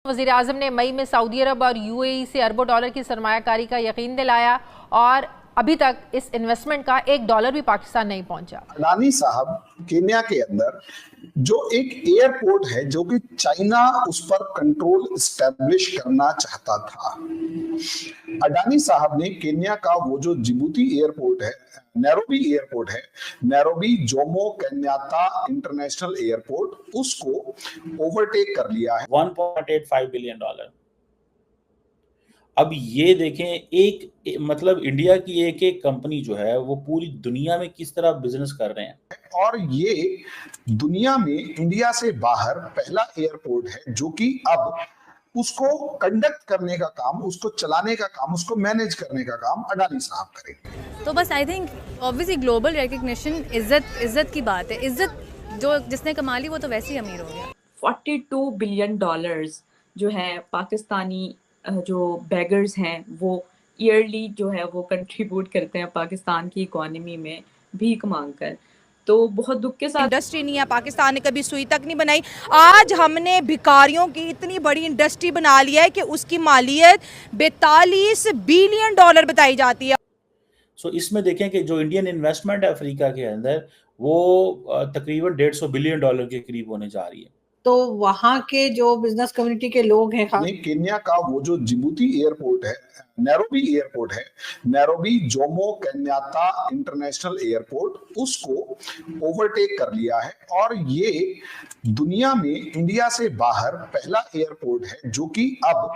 वज़ीर-ए-आज़म ने मई में सऊदी अरब और यूएई से अरबों डॉलर की सरमायाकारी का यकीन दिलाया और अभी तक इस इन्वेस्टमेंट का $1 भी पाकिस्तान नहीं पहुंचा। अडानी साहब केन्या के अंदर जो एक एयरपोर्ट है जो कि चाइना उस पर कंट्रोल स्टैब्लिश करना चाहता था। अडानी साहब ने केन्या का वो जो जिबूती एयरपोर्ट है, Nairobi Jomo Kenyatta international airport, उसको ओवरटेक कर लिया है $1.85 बिलियन। अब ये देखें, एक मतलब इंडिया की एक एक कंपनी जो है वो पूरी दुनिया में किस तरह बिजनेस कर रहे हैं। और ये दुनिया में इंडिया से बाहर पहला एयरपोर्ट है जो कि अब उसको कंडक्ट करने का काम, उसको चलाने का काम, उसको मैनेज करने का काम अडानी साहब करेंगे। तो बस I think obviously global recognition, इज्जत की बात है। इज्जत जो जिसने कमा ली वो तो वैसे ही अमीर हो गया। $42 बिलियन जो है पाकिस्तानी जो बेगर्स हैं वो ईयरली जो है वो कंट्रीब्यूट करते हैं पाकिस्तान की इकोनॉमी में भीख मांगकर। तो बहुत दुख के साथ इंडस्ट्री नहीं है, पाकिस्तान ने कभी सुई तक नहीं बनाई। आज हमने भिखारियों की इतनी बड़ी इंडस्ट्री बना लिया है कि उसकी मालियत $42 बिलियन बताई जाती है। सो इसमें देखें कि जो इंडियन इन्वेस्टमेंट है अफ्रीका के अंदर वो तकरीबन $150 बिलियन के करीब होने जा रही है। तो वहाँ के जो बिजनेस कम्युनिटी के लोग हैं, केन्या का वो जो जिबूती एयरपोर्ट है, Nairobi Jomo Kenyatta international airport, उसको ओवरटेक कर लिया है। और ये दुनिया में इंडिया से बाहर पहला एयरपोर्ट है जो कि अब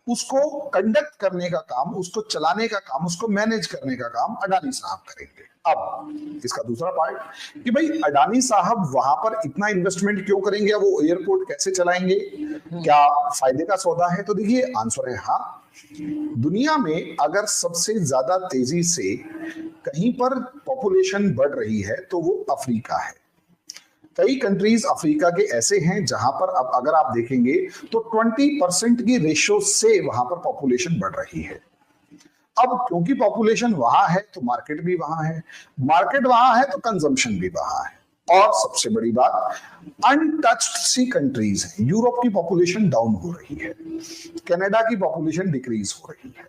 उसको कंडक्ट करने का काम, उसको चलाने का काम, उसको मैनेज करने का काम अडानी साहब करेंगे। अब इसका दूसरा पार्ट कि भाई अडानी साहब वहां पर इतना इन्वेस्टमेंट क्यों करेंगे, वो एयरपोर्ट कैसे चलाएंगे, क्या फायदे का सौदा है? तो देखिए, आंसर है हाँ। दुनिया में अगर सबसे ज्यादा तेजी से कहीं पर पॉपुलेशन बढ़ रही है तो वो अफ्रीका है। कई कंट्रीज अफ्रीका के ऐसे हैं जहां पर अब अगर आप देखेंगे तो 20% की रेशो से वहां पर पॉपुलेशन बढ़ रही है। अब क्योंकि पॉपुलेशन वहां है तो मार्केट भी वहां है, मार्केट वहां है तो कंजम्पशन भी वहां है। और सबसे बड़ी बात, अनटच्ड सी कंट्रीज हैं। यूरोप की पॉपुलेशन डाउन हो रही है, कनाडा की पॉपुलेशन डिक्रीज हो रही है,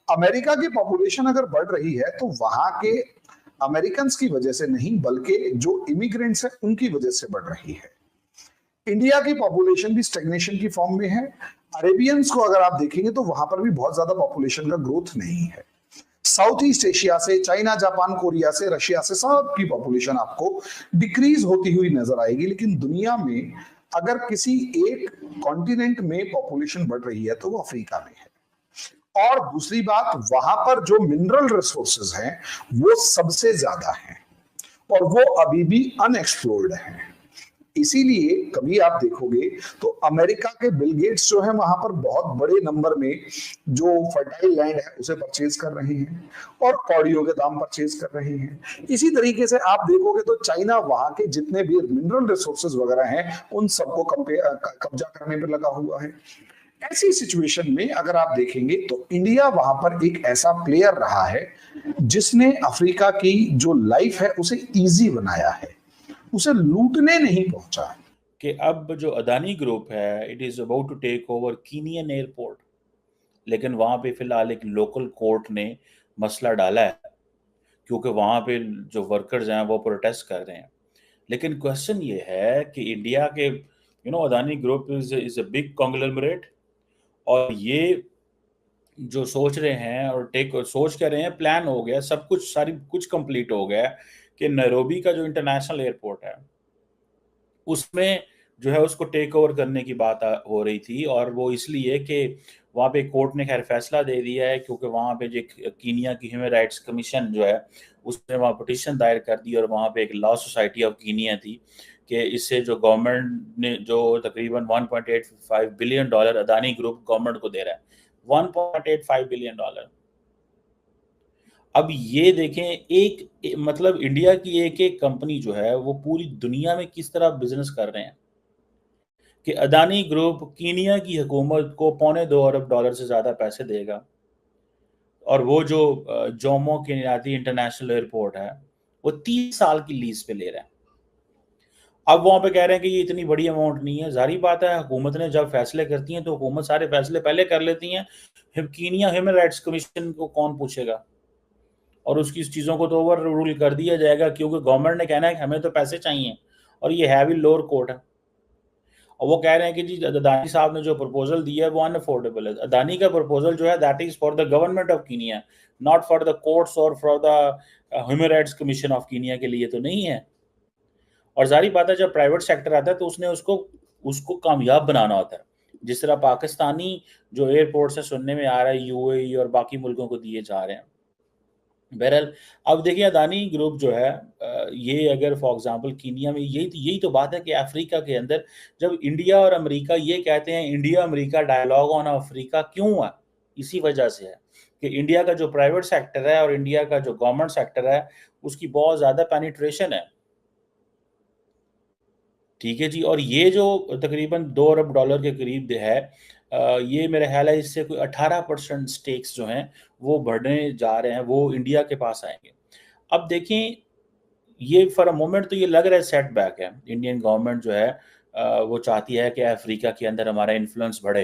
अमेरिका की पॉपुलेशन अगर बढ़ रही है तो वहां के अमेरिकन की वजह से नहीं बल्कि जो इमिग्रेंट्स हैं उनकी वजह से बढ़ रही है। इंडिया की पॉपुलेशन भी स्टेग्नेशन की फॉर्म में है। अरेबियंस को अगर आप देखेंगे तो वहां पर भी बहुत ज्यादा पॉपुलेशन का ग्रोथ नहीं है। साउथ ईस्ट एशिया से, चाइना, जापान, कोरिया से, रशिया से, सबकी पॉपुलेशन आपको डिक्रीज होती हुई नजर आएगी। लेकिन दुनिया में अगर किसी एक कॉन्टिनेंट में पॉपुलेशन बढ़ रही है तो वो अफ्रीका में है। और दूसरी बात, वहां पर जो मिनरल रिसोर्सेज हैं वो सबसे ज्यादा हैं और वो अभी भी अनएक्सप्लोर्ड हैं। इसीलिए कभी आप देखोगे तो अमेरिका के बिल गेट्स जो है वहां पर बहुत बड़े नंबर में जो फर्टाइल लैंड है उसे परचेज कर रहे हैं और कौड़ियों के दाम परचेज कर रहे हैं। इसी तरीके से आप देखोगे तो चाइना वहां के जितने भी मिनरल रिसोर्सेज वगैरह हैं उन सबको कब्जा करने पर लगा हुआ है। ऐसी सिचुएशन में अगर आप देखेंगे तो इंडिया वहां पर एक ऐसा प्लेयर रहा है जिसने अफ्रीका की जो लाइफ है उसे इजी बनाया है, उसे लूटने नहीं पहुंचा है। कि अब जो अदानी ग्रुप है it is about to take over Kenyan airport, लेकिन वहां पे फिलहाल एक लोकल कोर्ट ने मसला डाला है क्योंकि वहां पे जो वर्कर्स हैं वो प्रोटेस्ट कर रहे हैं। लेकिन क्वेश्चन ये है कि इंडिया के Adani group is a big conglomerate और ये जो सोच रहे हैं और सोच कर रहे हैं, प्लान हो गया, सब कुछ कुछ कंप्लीट हो गया कि नैरोबी का जो इंटरनेशनल एयरपोर्ट है उसमें जो है उसको टेक ओवर करने की बात हो रही थी। और वो इसलिए कि वहाँ पे कोर्ट ने खैर फैसला दे दिया है क्योंकि वहाँ पे जो कीनिया की ह्यूमन राइट्स कमीशन जो है उसने वहाँ पिटीशन दायर कर दी और वहाँ पे एक लॉ सोसाइटी ऑफ कीनिया थी कि इससे जो गवर्नमेंट ने जो तकरीबन $1.85 बिलियन अदानी ग्रुप गवर्नमेंट को दे रहा है, $1.85 बिलियन। अब ये देखें, एक मतलब इंडिया की एक एक कंपनी जो है वो पूरी दुनिया में किस तरह बिजनेस कर रहे हैं कि अदानी ग्रुप कीनिया की हुकूमत को $2.25 अरब से ज्यादा पैसे देगा और वो जो जोमो केन्याता इंटरनेशनल एयरपोर्ट है वो 30 साल की लीज पे ले रहा है। अब वहां पे कह रहे हैं कि ये इतनी बड़ी अमाउंट नहीं है। जारी बात है, हुकूमत ने जब फैसले करती है तो हुकूमत सारे फैसले पहले कर लेती है। कीनिया ह्यूमन राइट्स कमीशन को कौन पूछेगा, और उसकी चीज़ों को तो ओवर रूल कर दिया जाएगा, क्योंकि गवर्नमेंट ने कहना है कि हमें तो पैसे चाहिए, और ये है भी लोअर कोर्ट है। और वो कह रहे हैं कि जी अदानी साहब ने जो प्रपोजल दिया है वो अनअफोर्डेबल है। अदानी का प्रपोजल जो है that is for the government of Kenya, not for the courts और for the human rights commission of Kenya के लिए तो नहीं है। और जारी बात है, जब प्राइवेट सेक्टर आता है तो उसने उसको कामयाब बनाना होता है। जिस तरह पाकिस्तानी जो एयरपोर्ट से सुनने में आ रहा है यूएई और बाकी मुल्कों को दिए जा रहे हैं। बहरहाल अब देखिए अदानी ग्रुप जो है ये अगर फॉर एग्जांपल कीनिया में, यही तो बात है कि अफ्रीका के अंदर जब इंडिया और अमेरिका ये कहते हैं India America dialogue on Africa क्यों है, इसी वजह से है कि इंडिया का जो प्राइवेट सेक्टर है और इंडिया का जो गवर्नमेंट सेक्टर है उसकी बहुत ज़्यादा पेनिट्रेशन है। ठीक है जी, और ये जो तकरीबन $2 अरब के करीब है, ये मेरा ख्याल है इससे कोई 18% स्टेक्स जो हैं वो बढ़ने जा रहे हैं, वो इंडिया के पास आएंगे। अब देखें, ये फॉर अ मोमेंट तो ये लग रहा है सेटबैक है। इंडियन गवर्नमेंट जो है वो चाहती है कि अफ्रीका के अंदर हमारा इन्फ्लुएंस बढ़े,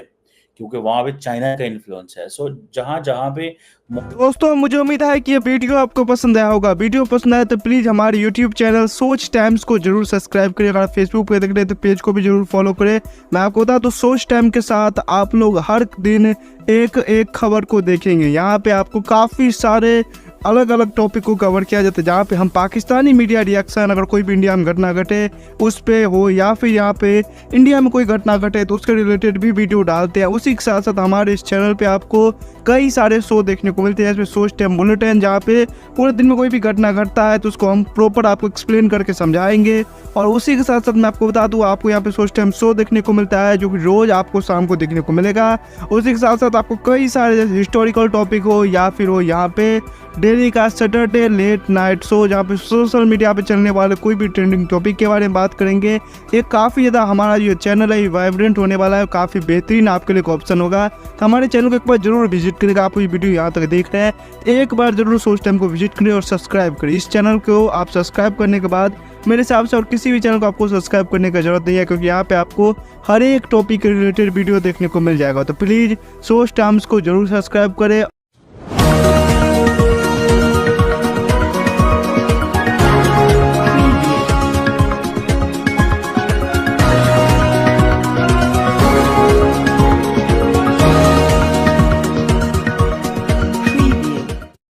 क्योंकि वहाँ पे चाइना का इन्फ्लुएंस है। सो जहाँ पे दोस्तों मुझे उम्मीद है कि ये वीडियो आपको पसंद आया होगा। वीडियो पसंद आया तो प्लीज़ हमारे यूट्यूब चैनल सोच टाइम्स को जरूर सब्सक्राइब करें। अगर फेसबुक पे देख रहे हैं तो पेज को भी जरूर फॉलो करें। मैं आपको बता तो सोच टाइम के साथ आप लोग हर दिन एक खबर को देखेंगे। यहाँ पे आपको काफ़ी सारे अलग अलग टॉपिक को कवर किया जाता है, जहाँ पे हम पाकिस्तानी मीडिया रिएक्शन, अगर कोई भी इंडिया में घटना घटे उस पे हो, या फिर यहाँ पे इंडिया में कोई घटना घटे तो उसके रिलेटेड भी वीडियो डालते हैं। उसी के साथ साथ हमारे इस चैनल पे आपको कई सारे शो देखने को मिलते हैं, जैसे सोच टाइम बुलेटिन, जहाँ पे पूरे दिन में कोई भी घटना घटता है तो उसको हम प्रॉपर आपको एक्सप्लेन करके समझाएंगे। और उसी के साथ साथ मैं आपको बता दूँ, आपको यहाँ पे सोच टाइम शो देखने को मिलता है जो कि रोज़ आपको शाम को देखने को मिलेगा। उसी के साथ साथ आपको कई सारे जैसे हिस्टोरिकल टॉपिक हो या फिर हो यहाँ पे डेली का सैटरडे लेट नाइट शो, जहाँ पे सोशल मीडिया पे चलने वाले कोई भी ट्रेंडिंग टॉपिक के बारे में बात करेंगे। ये काफ़ी ज़्यादा हमारा जो चैनल है वाइब्रेंट होने वाला है, काफ़ी बेहतरीन आपके लिए ऑप्शन होगा। तो हमारे चैनल को एक बार जरूर विजिट करेगा। आप ये वीडियो यहाँ तक देख रहे हैं, एक बार जरूर सोच टाइम को विजिट करें और सब्सक्राइब करें। इस चैनल को आप सब्सक्राइब करने के बाद मेरे हिसाब से और किसी भी चैनल को आपको सब्सक्राइब करने की जरूरत नहीं है, क्योंकि यहाँ पे आपको हर एक टॉपिक के रिलेटेड वीडियो देखने को मिल जाएगा। तो प्लीज़ सोच टाइम्स को जरूर सब्सक्राइब करें।